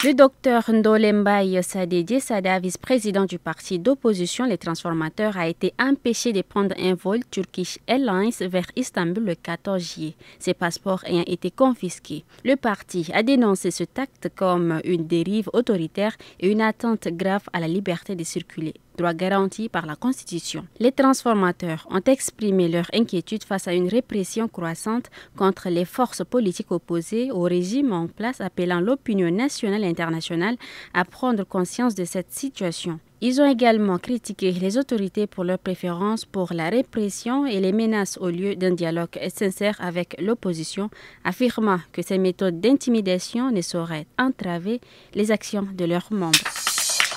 Le docteur Ndolembaye Sadede Sada, vice-président du parti d'opposition Les Transformateurs, a été empêché de prendre un vol Turkish Airlines vers Istanbul le 14 juillet, ses passeports ayant été confisqués. Le parti a dénoncé ce acte comme une dérive autoritaire et une atteinte grave à la liberté de circuler, droit garanti par la Constitution. Les transformateurs ont exprimé leur inquiétude face à une répression croissante contre les forces politiques opposées au régime en place, appelant l'opinion nationale et internationale à prendre conscience de cette situation. Ils ont également critiqué les autorités pour leur préférence pour la répression et les menaces au lieu d'un dialogue sincère avec l'opposition, affirmant que ces méthodes d'intimidation ne sauraient entraver les actions de leurs membres.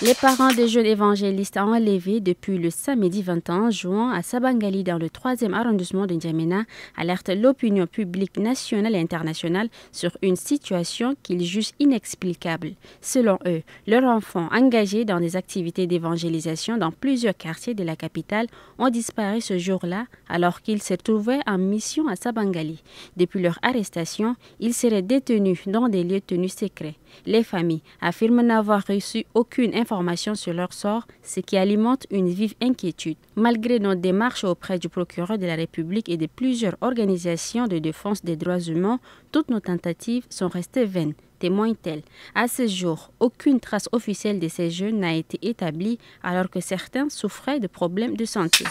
Les parents des jeunes évangélistes enlevés depuis le samedi 21 juin à Sabangali dans le 3e arrondissement de N'Djamena alertent l'opinion publique nationale et internationale sur une situation qu'ils jugent inexplicable. Selon eux, leurs enfants engagés dans des activités d'évangélisation dans plusieurs quartiers de la capitale ont disparu ce jour-là alors qu'ils se trouvaient en mission à Sabangali. Depuis leur arrestation, ils seraient détenus dans des lieux tenus secrets. Les familles affirment n'avoir reçu aucune information sur leur sort, ce qui alimente une vive inquiétude. Malgré nos démarches auprès du procureur de la République et de plusieurs organisations de défense des droits humains, toutes nos tentatives sont restées vaines, témoigne-t-elle. À ce jour, aucune trace officielle de ces jeunes n'a été établie alors que certains souffraient de problèmes de santé.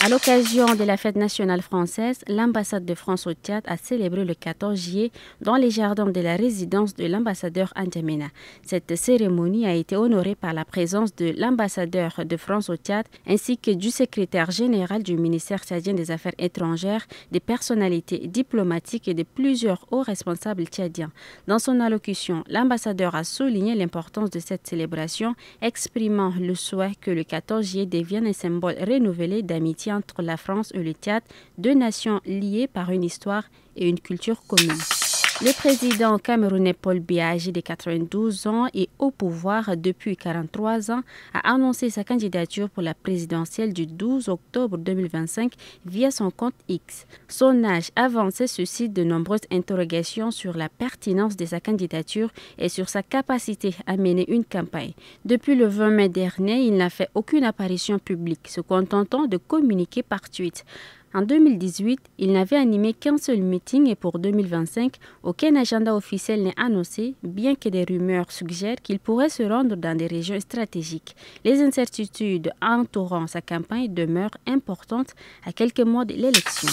À l'occasion de la fête nationale française, l'ambassade de France au Tchad a célébré le 14 juillet dans les jardins de la résidence de l'ambassadeur à N'Djamena. Cette cérémonie a été honorée par la présence de l'ambassadeur de France au Tchad ainsi que du secrétaire général du ministère tchadien des Affaires étrangères, des personnalités diplomatiques et de plusieurs hauts responsables tchadiens. Dans son allocution, l'ambassadeur a souligné l'importance de cette célébration, exprimant le souhait que le 14 juillet devienne un symbole renouvelé d'amitié entre la France et le Tchad, deux nations liées par une histoire et une culture commune. Le président camerounais Paul Biya, âgé de 92 ans et au pouvoir depuis 43 ans, a annoncé sa candidature pour la présidentielle du 12 octobre 2025 via son compte X. Son âge avancé suscite de nombreuses interrogations sur la pertinence de sa candidature et sur sa capacité à mener une campagne. Depuis le 20 mai dernier, il n'a fait aucune apparition publique, se contentant de communiquer par tweet. En 2018, il n'avait animé qu'un seul meeting et pour 2025, aucun agenda officiel n'est annoncé, bien que des rumeurs suggèrent qu'il pourrait se rendre dans des régions stratégiques. Les incertitudes entourant sa campagne demeurent importantes à quelques mois de l'élection.